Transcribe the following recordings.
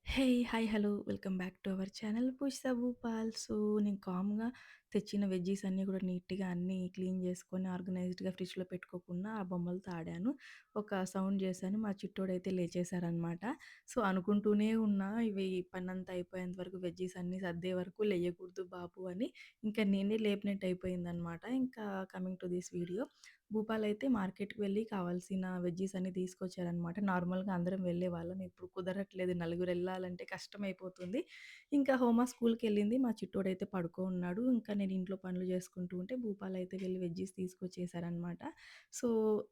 Hi, hello. Welcome back to our channel Pushpa Bhupal. So, నేను కామ్‌గా తెచ్చిన వెజ్జీస్ అన్నీ కూడా నీట్‌గా అన్నీ క్లీన్ చేసుకొని, ఆర్గనైజ్డ్‌గా ఫ్రిడ్జ్‌లో పెట్టుకోకుండా ఆ బొమ్మలతో ఆడాను. ఒక సౌండ్ చేశాను. మా చిట్టోడైతే లేచేశారనమాట. సో, అనుకుంటూనే ఉన్నా ఇవి పనంతా అయిపోయేంత వరకు వెజ్జీస్ అన్నీ సర్దే వరకు లెయ్యకూడదు బాబు అని. ఇంకా నేనే లేపినట్టు అయిపోయిందనమాట. ఇంకా coming to this video. Bhupal అయితే మార్కెట్‌కి వెళ్ళి కావాల్సిన వెజ్జీస్ అన్నీ తీసుకొచ్చారనమాట. నార్మల్‌గా అందరం వెళ్ళేవాళ్ళం. ఇప్పుడు కుదరట్లేదు. నలుగురెళ్ళాలంటే కష్టమైపోతుంది. ఇంకా హోమ స్కూల్‌కెళ్ళింది. మా చిట్టోడైతే పడుకో ఉన్నాడు. ఇంకా నేను ఇంట్లో పనులు చేసుకుంటూ ఉంటే భూపాల్ అయితే వెళ్ళి వెజ్జీస్ తీసుకొచ్చేసారనమాట. సో,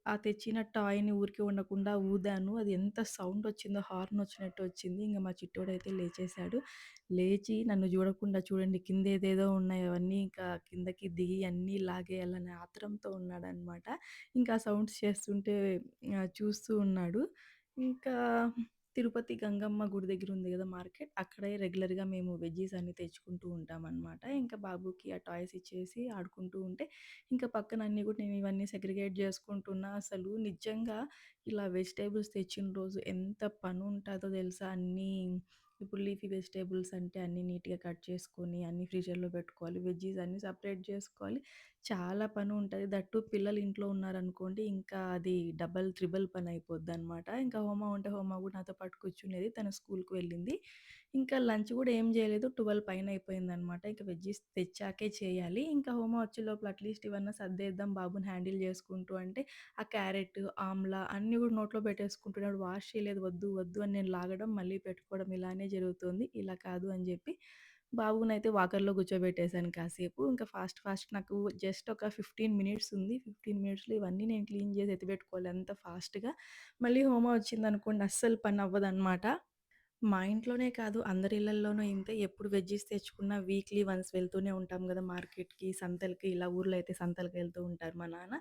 ఆ తెచ్చిన టాయ్‌ని ఊరికే ఉండకుండా ఊదాను. అది ఎంత సౌండ్ వచ్చిందో హార్న్ వచ్చినట్టు వచ్చింది. ఇంక మా చిట్టోడైతే లేచేసాడు. లేచి నన్ను చూడకుండా చూడండి కిందేదేదో ఉన్నాయి అవన్నీ ఇంకా కిందకి దిగి అన్నీ లాగేయాలనే ఆత్రంతో ఉన్నాడనమాట. ఇంకా సౌండ్స్ చేస్తుంటే చూస్తూ ఉన్నాడు. ఇంకా తిరుపతి గంగమ్మ గుడి దగ్గర ఉంది గదా మార్కెట్. అక్కడే రెగ్యులర్‌గా మేము వెజ్జీస్ అన్నీ తెచ్చుకుంటూ ఉంటామనమాట. ఇంకా బాబుకి ఆ టాయ్స్ ఇచ్చేసి ఆడుకుంటూ ఉంటే, ఇంకా పక్కన అన్నీ గూడా నేను ఇవన్నీ సెగ్రిగేట్ జేసుకుంటున్నా. అసలు నిజంగా ఇలా వెజిటబుల్స్ తెచ్చిన రోజు ఎంత పనుంటాదో తెలుసా? అన్నీ ఇప్పుడు లీఫీ వెజిటబుల్స్ అంటే అన్నీ నీట్‌గా కట్ చేసుకొని, అన్నీ ఫ్రీజర్‌లో పెట్టుకోవాలి. వెజ్జీస్ అన్నీ సెపరేట్ జేసుకోవాలి. చాలా పనుంటది. దట్ టూ పిల్లలు ఇంట్లో ఉన్నారనుకోండి, ఇంకా అది డబల్, త్రిబుల్ పనయిపోద్దనమాట. ఇంకా హోమ ఉంటే హోమ గూడా నాతో పాటు కూర్చునేది. తను స్కూలుకి వెళ్ళింది. ఇంకా లంచ్ గూడా ఏం జేయలేదు. 12 పైన అయిపోయిందనమాట. ఇంక వెజ్జీస్ తెచ్చాకే చేయాలి. ఇంకా హోమ వచ్చే లోపల అట్‌లీస్ట్ ఇవన్నా సర్దేద్దాం బాబుని హ్యాండిల్ జేసుకుంటూ అంటే, ఆ క్యారెట్, ఆమ్లా అన్నీ గూడా నోట్లో పెట్టేసుకుంటున్నాడు. వాష్ చేయలేదు. వద్దు, వద్దు అని నేను లాగడం, మళ్ళీ పెట్టుకోవడం ఇలానే జరుగుతుంది. ఇలా కాదు అని జెప్పి బాబునైతే వాకర్‌లో కూర్చోబెట్టేసాను కాసేపు. ఇంకా ఫాస్ట్ నాకు జస్ట్ ఒక 15 మినిట్స్ ఉంది. 15 మినిట్స్‌లో ఇవన్నీ నేను క్లీన్ చేసి ఎత్తిపెట్టుకోవాలి అంత ఫాస్ట్‌గా. మళ్ళీ హోమ వచ్చిందనుకోండి అస్సలు పనవ్వదనమాట. మా ఇంట్లోనే కాదు అందరి ఇళ్లల్లోనూ ఇంతే. ఎప్పుడు వెజ్జీస్ తెచ్చుకున్నా వీక్లీ వన్స్ వెళ్తూనే ఉంటాం గదా! మార్కెట్‌కి, సంతలకి ఇలా ఊర్లో అయితే సంతలకెళ్తూ ఉంటారు మా నాన్న.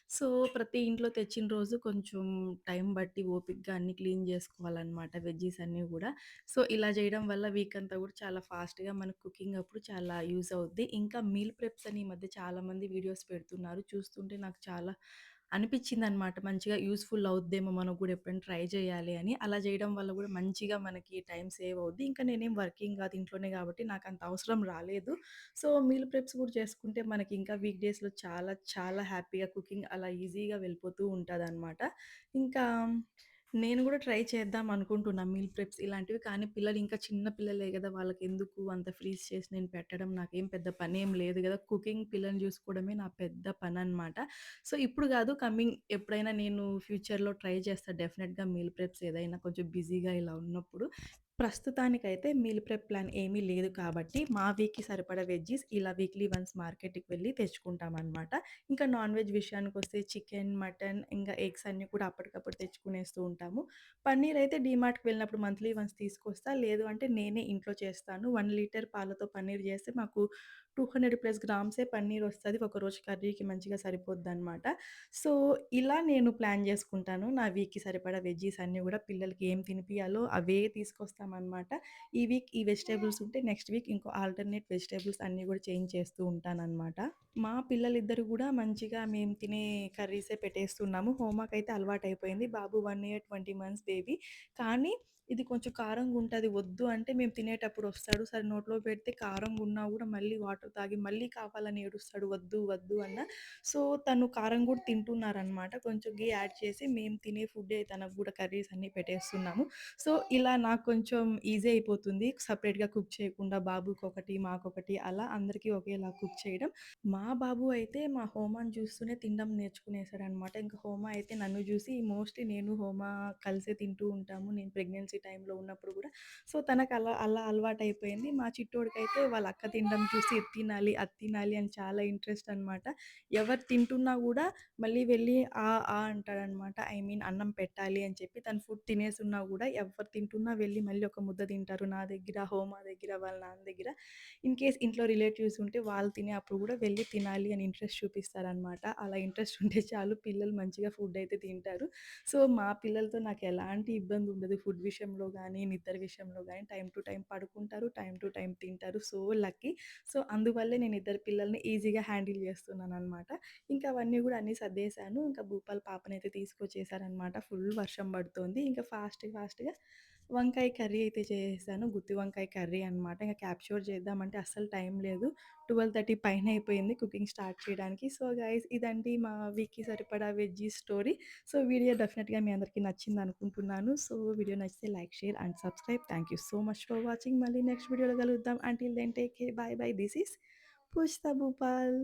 సో, ప్రతి ఇంట్లో తెచ్చిన రోజు కొంచెం టైం బట్టి ఓపికగా అన్నీ క్లీన్ జేసుకోవాలనమాట వెజ్జీస్ అన్నీ గూడా. సో, ఇలా జేయడం వల్ల వీక్ అంతా గూడా చాలా ఫాస్ట్‌గా మనకు కుకింగ్ అప్పుడు చాలా యూజ్ అవుద్ది. ఇంకా మీల్ ప్రెప్స్ అని ఈ మధ్య చాలామంది వీడియోస్ పెడుతున్నారు. చూస్తుంటే నాకు చాలా అనిపిచ్చిందనమాట. మంచిగా యూజ్‌ఫుల్ అవుద్దేమో మనకు గూడా ఎప్పుడైనా ట్రై చేయాలి అని. అలా జేయడం వల్ల గూడా మంచిగా మనకి టైం సేవ్ అవుద్ది. ఇంకా నేనేం వర్కింగ్ గాదు ఇంట్లోనే గాబట్టి నాకంత అవసరం రాలేదు. సో, మీల్ ప్రెప్స్ గూడా చేసుకుంటే మనకి ఇంకా వీక్ డేస్‌లో చాలా చాలా హ్యాపీగా కుకింగ్ అలా ఈజీగా వెళ్ళిపోతూ ఉంటదనమాట. ఇంకా నేను గూడా ట్రై చేద్దాం అనుకుంటున్నా మీల్ ప్రెప్స్ ఇలాంటివి. కానీ పిల్లలు ఇంకా చిన్న పిల్లలే గదా! వాళ్ళకెందుకు అంత ఫ్రీజ్ చేసి నేను పెట్టడం నాకేం పెద్ద పనేం లేదు గదా! కుకింగ్ పిల్లల్ని జూసుకోవడమే నా పెద్ద పననమాట. సో, ఇప్పుడు గాదు కమింగ్ ఎప్పుడైనా నేను ఫ్యూచర్‌లో ట్రై చేస్తా డెఫినెట్‌గా మీల్ ప్రెప్స్ ఏదైనా కొంచెం బిజీగా ఇలా ఉన్నప్పుడు. ప్రస్తుతానికైతే మీల్ ప్రెప్ ప్లాన్ ఏమీ లేదు కాబట్టి, మా వీక్‌కి సరిపడా వెజ్జీస్ ఇలా వీక్లీ వన్స్ మార్కెట్‌కి వెళ్లి తెచ్చుకుంటామనమాట. ఇంకా నాన్ వెజ్ విషయానికొస్తే చికెన్, మటన్ ఇంకా ఎగ్స్ అన్నీ కూడా అప్పటికప్పుడు తెచ్చుకునేస్తూ ఉంటాము. పన్నీర్ అయితే డీమార్ట్‌కి వెళ్ళినప్పుడు మంత్లీ వన్స్ తీసుకొస్తా. లేదు అంటే నేనే ఇంట్లో చేస్తాను. 1 లీటర్ పాలతో పన్నీర్ చేస్తే మాకు 200 ప్లస్ గ్రామ్సే పన్నీరొస్తది. ఒకరోజు కర్రీకి మంచిగా సరిపోద్దనమాట. సో, ఇలా నేను ప్లాన్ జేసుకుంటాను. నా వీక్‌కి సరిపడా వెజ్జీస్ అన్నీ గూడా పిల్లలకి ఏం తినిపియాలో అవే తీసుకొస్తామనమాట. ఈ వీక్ ఈ వెజిటబుల్స్ ఉంటే నెక్స్ట్ వీక్ ఇంకో ఆల్టర్‌నేట్ వెజిటబుల్స్ అన్నీ గూడా చేంజ్ చేస్తూ ఉంటాననమాట. మా పిల్లలిద్దరూ గూడా మంచిగా మేము తినే కర్రీసే పెట్టేస్తున్నాము. హోమాకైతే అలవాటయిపోయింది. బాబు 1 ఇయర్ 20 మంత్స్ బేబీ. కానీ ఇది కొంచెం కారంగుంటది వద్దు అంటే మేము తినేటప్పుడు ఒస్తాడు. సరే నోట్లో పెడితే కారంగున్నా గూడా మళ్ళీ వాటర్ తాగి మళ్ళీ కావాలని ఏడుస్తాడు. వద్దు, వద్దు అన్నా. సో, తను కారం గూడా తింటున్నారనమాట. కొంచెం యాడ్ చేసి మేము తినే ఫుడ్డే తనకు గూడా కర్రీస్ అన్నీ పెట్టేస్తున్నాము. సో, ఇలా నాకు కొంచెం ఈజీ అయిపోతుంది. సెపరేట్‌గా కుక్ చేయకుండా బాబుకొకటి, మాకొకటి అలా అందరికీ ఒకేలా కుక్ చేయడం. మా బాబు అయితే మా హోమాని చూస్తూనే తినడం నేర్చుకునేసాడనమాట. ఇంక హోమ అయితే నన్ను జూసి మోస్ట్‌లీ నేను, హోమ కలిసే తింటూ ఉంటాము. నేను ప్రెగ్నెన్సీ టైమ్‌లో ఉన్నప్పుడు గూడా. సో, తనకలా అలా అలవాటయిపోయింది. మా చిట్టోడికైతే వాళ్ళ అక్క తినడం చూసి ఇది తినాలి, అది తినాలి అని చాలా ఇంట్రెస్ట్ అనమాట. ఎవరు తింటున్నా గూడా మళ్ళీ వెళ్ళి అంటాడనమాట. ఐ మీన్ అన్నం పెట్టాలి అని చెప్పి తను ఫుడ్ తినేసున్నా గూడా ఎవ్వరు తింటున్నా వెళ్ళి మళ్ళీ ఒక ముద్ద తింటారు. నా దగ్గర, హోమ దగ్గర, వాళ్ళ నాన్న దగ్గర. ఇన్ కేస్ ఇంట్లో రిలేటివ్స్ ఉంటే వాళ్ళు తినే అప్పుడు గూడా వెళ్లి తినాలి అని ఇంట్రెస్ట్ చూపిస్తారనమాట. అలా ఇంట్రెస్ట్ ఉంటే చాలు పిల్లలు మంచిగా ఫుడ్ అయితే తింటారు. సో, మా పిల్లలతో నాకెలాంటి ఇబ్బంది ఉండదు. ఫుడ్ విషయంలో గానీ, నిద్ర విషయంలో గానీ టైమ్ టు టైమ్ పడుకుంటారు. టైమ్ టు టైమ్ తింటారు. So lucky. సో, అందువల్లే నేను ఇద్దరు పిల్లల్ని ఈజీగా హ్యాండిల్ చేస్తున్నాననమాట. ఇంకా అవన్నీ గూడా అన్నీ సర్దేశాను. ఇంకా భూపాల్ పాపనైతే తీసుకొచ్చేసారనమాట. ఫుల్ వర్షం పడుతోంది. ఇంకా ఫాస్ట్‌గా వంకాయ కర్రీ అయితే చేసేసాను. గుత్తి వంకాయ కర్రీ అనమాట. ఇంక క్యాప్ష్యూర్ చేద్దామంటే అస్సలు టైం లేదు. 12:30 పైన అయిపోయింది కుకింగ్ స్టార్ట్ చేయడానికి. సో, గైస్ ఇదండి మా వీక్‌కి సరిపడా వెజ్జీ స్టోరీ. సో, వీడియో డెఫినిట్‌గా మీ అందరికీ నచ్చిందనుకుంటున్నాను. సో, వీడియో నచ్చితే like, share and subscribe. Thank you so much for watching. మళ్ళీ నెక్స్ట్ వీడియోలో కలుద్దాం. Until then take care. Bye bye. This is Pushpa Bhupal.